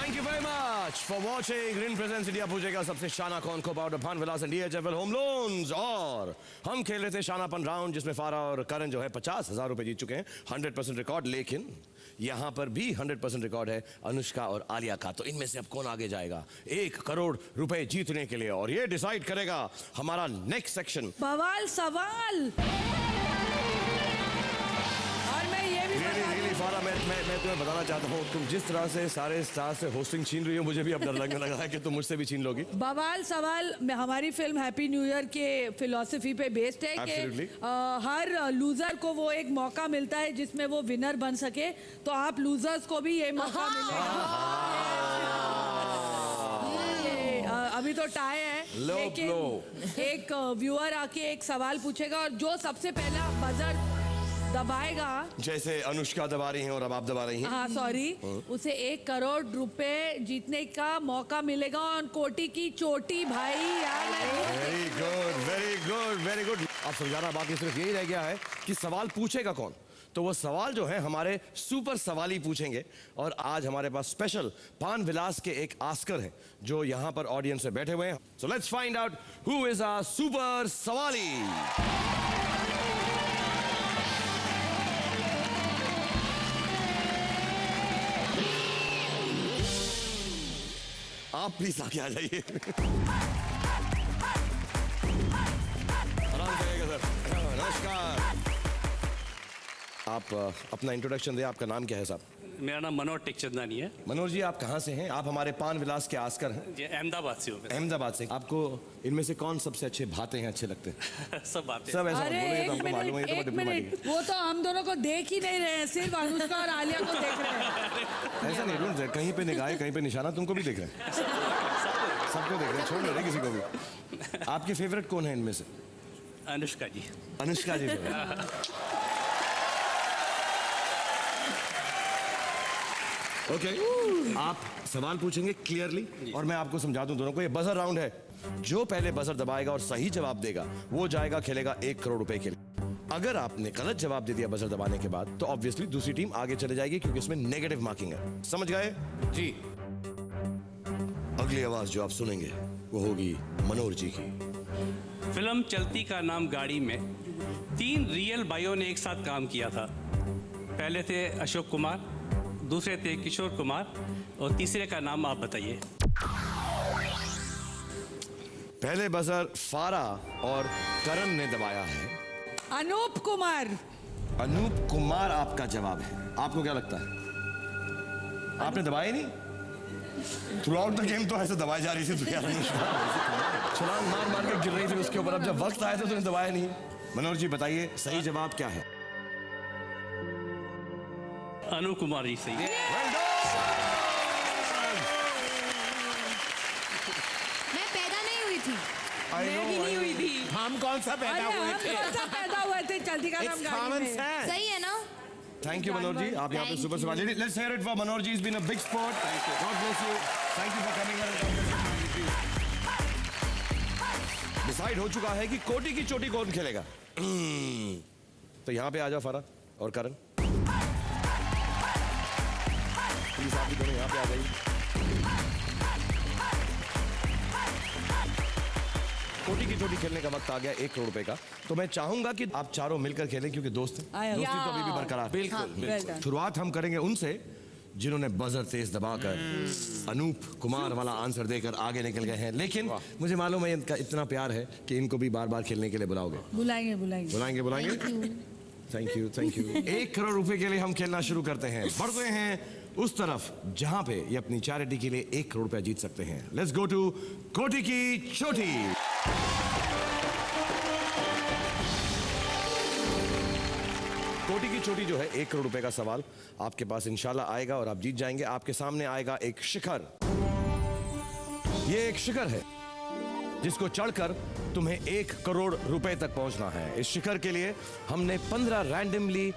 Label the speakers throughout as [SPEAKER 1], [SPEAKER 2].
[SPEAKER 1] Thank you very much for watching Green Presents India पूछेगा सबसे शाना कौन को पाउडर भान विलास एंड DHFL होम लोन्स। और हम खेल रहे थे शानापन राउंड जिसमें फारा और करण जो है 50,000 रुपए जीत चुके हैं, 100% रिकॉर्ड। लेकिन यहाँ पर भी 100% रिकॉर्ड है अनुष्का और आलिया का। तो इनमें से अब कौन आगे जाएगा 1 करोड़ रुपए जीतने के लिए, और ये डिसाइड करेगा हमारा नेक्स्ट सेक्शन
[SPEAKER 2] बवाल सवाल। और मैं ये भी
[SPEAKER 1] रियली फारा, मैं तुम्हें बताना चाहता हूँ, तुम जिस तरह से सारे स्टार से होस्टिंग छीन रही हो, मुझे भी अब डर लगने लगा है कि तुम मुझसे भी छीन लोगी।
[SPEAKER 2] बवाल सवाल हमारी फिल्म हैप्पी न्यू ईयर के फिलॉसफी पे बेस्ड है कि हर लूजर को वो एक मौका मिलता है जिसमें वो विनर बन सके, तो आप लूजर्स को भी ये मौका मिलेगा। अभी तो टाई है, लेकिन एक व्यूअर आके एक सवाल पूछेगा और जो सबसे पहला बजर दबाएगा, जैसे
[SPEAKER 1] अनुष्का दबा रही हैं और अब आप दबा रही हैं,
[SPEAKER 2] हाँ सॉरी, उसे 1 करोड़ रुपए जीतने का मौका मिलेगा और कोटी की चोटी भाई यार।
[SPEAKER 1] Very good very good very good. अब समझाना बाकी सिर्फ यही रह गया है कि सवाल पूछेगा कौन। तो वो सवाल जो है हमारे सुपर सवाली पूछेंगे, और आज हमारे पास स्पेशल पान विलास के एक आस्कर हैं जो यहाँ पर ऑडियंस में बैठे हुए हैं। So let's find out who is our super सवाली। आप प्लीज आगे आ जाइए। आराम से सर। नमस्कार। आप अपना इंट्रोडक्शन दें, आपका नाम क्या है साहब?
[SPEAKER 3] मेरा नाम मनोज टेकचंदानी है।
[SPEAKER 1] मनोज जी, आप कहाँ से हैं? आप हमारे पान विलास के आस्कर हैं।
[SPEAKER 3] जी, अहमदाबाद से हूँ।
[SPEAKER 1] अहमदाबाद से। आपको इनमें से कौन सबसे अच्छे भाते हैं, अच्छे लगते हैं?
[SPEAKER 3] सब बातें
[SPEAKER 1] सब ऐसा
[SPEAKER 2] अरे
[SPEAKER 1] बोलेंगे तो हमको मालूम है,
[SPEAKER 2] एक मिनट, वो तो हम दोनों को देख ही नहीं रहे हैं, सिर्फ अनुष्का और आलिया को देख रहे हैं।
[SPEAKER 1] ऐसा नहीं ढूंढ, कहीं पे निगाह कहीं पे निशाना, तुमको भी देख रहे हैं, सबको देख रहे हैं, छोड़ रहे किसी को भी। आपके फेवरेट कौन है इनमें से?
[SPEAKER 3] अनुष्का जी।
[SPEAKER 1] अनुष्का जी। ओके, आप सवाल पूछेंगे क्लियरली और मैं आपको समझा दूं दोनों को। ये बजर राउंड है, जो पहले बजर दबाएगा और सही जवाब देगा वो जाएगा, खेलेगा 1 करोड़ रुपए के लिए। अगर आपने गलत जवाब दे दिया बजर दबाने के बाद तो ऑब्वियसली दूसरी टीम आगे चले जाएगी, क्योंकि इसमें नेगेटिव मार्किंग है। समझ गए
[SPEAKER 3] जी।
[SPEAKER 1] अगली आवाज जो आप सुनेंगे वो होगी मनोज जी की।
[SPEAKER 3] फिल्म चलती का नाम गाड़ी में 3 रियल भाइयों ने एक साथ काम किया था। पहले थे अशोक कुमार, दूसरे थे किशोर कुमार, और तीसरे का नाम आप बताइए।
[SPEAKER 1] पहले बजर फारा और करण ने दबाया है।
[SPEAKER 2] अनूप कुमार।
[SPEAKER 1] अनूप कुमार आपका जवाब है। आपको क्या लगता है? आपने दबाया नहीं? थ्रू आउट द गेम तो ऐसे दबाई जा रही थी, तो यार छलांग मार मार के गिर रही थी उसके ऊपर। अब जब वक्त आया था तो दबाया नहीं। मनोज जी बताइए सही जवाब क्या है?
[SPEAKER 3] अनु कुमार जी सही।
[SPEAKER 4] मैं पैदा नहीं हुई थी।
[SPEAKER 2] मैं भी नहीं हुई थी।
[SPEAKER 5] हम कौन सा पैदा हुए थे?
[SPEAKER 2] कौन सा पैदा हुए थे? चलती का नाम गाड़ी में।
[SPEAKER 4] सही है ना?
[SPEAKER 1] थैंक यू मनोज जी, आप यहाँ पे सुपर सवाल। Let's hear it for Manoj ji, is been a big sport. God bless you, thank you for coming. Decide हो चुका है कि कोटी की चोटी कौन खेलेगा। तो यहाँ पे आ जाओ फारा और करण, प्लीज आप भी दोनों यहाँ पे आ जाइए। कोटी की चोटी खेलने का वक्त आ गया 1 करोड़ रुपए का। तो मैं चाहूंगा कि आप चारों मिलकर खेलें, क्योंकि दोस्त हैं, दोस्ती तो अभी भी बरकरार। बिल्कुल। शुरुआत हम करेंगे उनसे जिन्होंने बजर तेज दबाकर अनूप कुमार वाला आंसर देकर आगे निकल गए हैं। लेकिन मुझे मालूम है इनका इतना प्यार है कि इनको भी बार बार खेलने के लिए बुलाओगे।
[SPEAKER 2] बुलाएंगे बुलाएंगे
[SPEAKER 1] बुलाएंगे बुलाएंगे। Thank you thank you. 1 crore रुपए के लिए हम खेलना शुरू करते हैं। बढ़ते हैं उस तरफ जहां पे ये अपनी चैरिटी के लिए 1 करोड़ रुपया जीत सकते हैं। लेट्स गो टू कोटी की चोटी। कोटी की चोटी जो है 1 करोड़ रुपए का सवाल आपके पास इंशाल्लाह आएगा और आप जीत जाएंगे। आपके सामने आएगा एक शिखर। ये एक शिखर है जिसको चढ़कर तुम्हें 1 करोड़ रुपए तक पहुंचना है। इस शिखर के लिए हमने 15 रैंडमली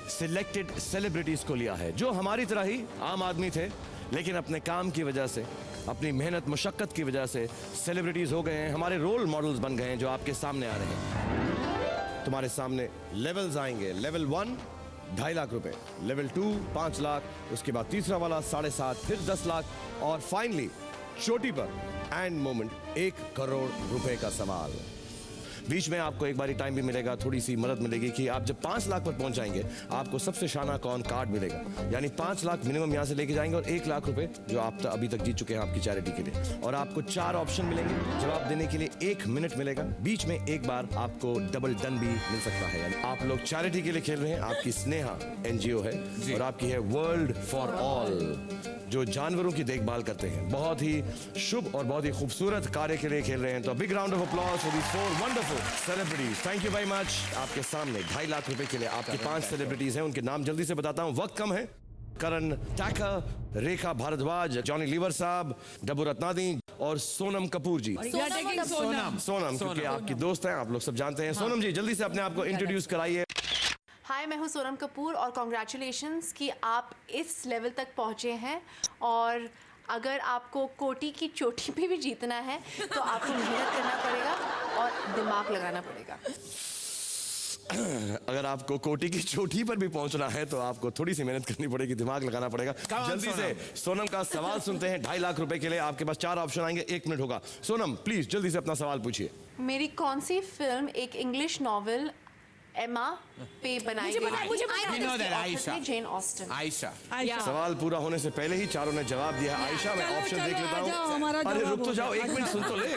[SPEAKER 1] सिलेक्टेड सेलिब्रिटीज को लिया है, जो हमारी तरह ही आम आदमी थे, लेकिन अपने काम की वजह से, अपनी मेहनत मुशक्कत की वजह से सेलिब्रिटीज हो गए हैं, हमारे रोल मॉडल्स बन गए हैं, जो आपके सामने आ रहे हैं। तुम्हारे सामने लेवल्स आएंगे, लेवल 1 2.5 लाख रुपए, लेवल 2 5 लाख, उसके बाद तीसरा वाला 7.5, फिर 10 लाख और फाइनली चोटी पर एंड मोमेंट 1 करोड़ रुपए का सवाल। बीच में आपको एक बारी टाइम भी मिलेगा, थोड़ी सी मदद मिलेगी कि आप जब 5 लाख पर पहुंच जाएंगे आपको सबसे शाना कौन कार्ड मिलेगा, यानी 5 लाख मिनिमम यहां से लेके जाएंगे और 1 लाख रुपए जो आप अभी तक जीत चुके हैं आपकी चैरिटी के लिए। और आपको 4 ऑप्शन मिलेंगे, जवाब देने के लिए 1 मिनट मिलेगा, बीच में एक बार आपको डबल डन भी मिल सकता है। यानी आप लोग चैरिटी के लिए खेल रहे हैं, आपकी स्नेहा एनजीओ है और आपकी है वर्ल्ड फॉर ऑल, जो जानवरों की देखभाल करते हैं। बहुत ही शुभ और बहुत ही खूबसूरत कार्य के लिए खेल रहे हैं। तो big round of applause for these 4 wonderful celebrities. Thank you very much. आपके सामने 2.5 लाख रुपए के लिए आपके 5 सेलिब्रिटीज हैं, उनके नाम जल्दी से बताता हूं, वक्त कम है। करण टैकर, रेखा भारद्वाज, जॉनी लीवर साहब, डब्बू रत्नादी और सोनम कपूर जी। सोनम क्योंकि आपकी दोस्त हैं, आप लोग सब जानते हैं। सोनम जी जल्दी से अपने आप को इंट्रोड्यूस कराइए।
[SPEAKER 6] हाय, मैं हूँ सोनम कपूर और कॉन्ग्रेचुलेशंस कि आप इस लेवल तक पहुँचे हैं। और अगर आपको कोटी की चोटी पे भी जीतना है तो आपको मेहनत करना पड़ेगा और दिमाग लगाना पड़ेगा।
[SPEAKER 1] अगर आपको कोटी की चोटी पर भी पहुंचना है तो आपको थोड़ी सी मेहनत करनी पड़ेगी, दिमाग लगाना पड़ेगा। जल्दी से सोनम का सवाल सुनते हैं। 2.5 लाख रुपए के लिए आपके पास 4 ऑप्शन आएंगे, 1 मिनट होगा। सोनम प्लीज जल्दी से अपना सवाल पूछिए।
[SPEAKER 6] मेरी कौन सी फिल्म एक इंग्लिश नॉवेल एमा पे बनाई गई है? Jane Austen.
[SPEAKER 5] आयशा।
[SPEAKER 1] सवाल पूरा होने से पहले ही चारों ने जवाब दिया। आयशा, मैं ऑप्शन देख लेता हूँ। अरे रुक तो जाओ, 1 मिनट सुन तो ले।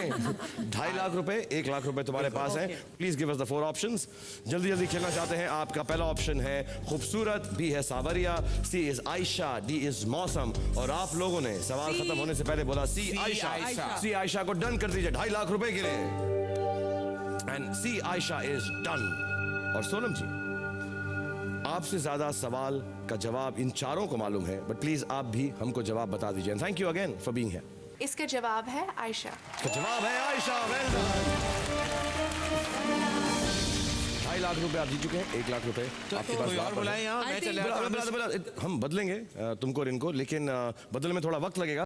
[SPEAKER 1] 2.5 लाख रुपए, 1 लाख रुपए तुम्हारे पास है। Please give us the 4 options. जल्दी जल्दी खेलना चाहते हैं। आपका पहला ऑप्शन है खूबसूरत, बी है सावरिया, सी इज आयशा, डी इज मौसम। और आप लोगों ने सवाल खत्म होने से पहले बोला सी आयशा। सी आयशा को डन कर दीजिए 2.5 लाख रुपए के लिए। And see Ayesha is done. और सोनम जी, आपसे ज्यादा सवाल का जवाब इन चारों को मालूम है, बट प्लीज आप भी हमको जवाब बता दीजिए। Thank you again for being here.
[SPEAKER 6] इसका जवाब है आयशा।
[SPEAKER 1] इसका जवाब है आयशा। Well done. 2.5 लाख रुपए आप जीत चुके हैं। 1 लाख रुपए आपके पास।
[SPEAKER 5] और बुलाएं यहाँ, मैं चले आता हूँ।
[SPEAKER 1] हम बदलेंगे तुमको और इनको, लेकिन बदलने में थोड़ा वक्त लगेगा।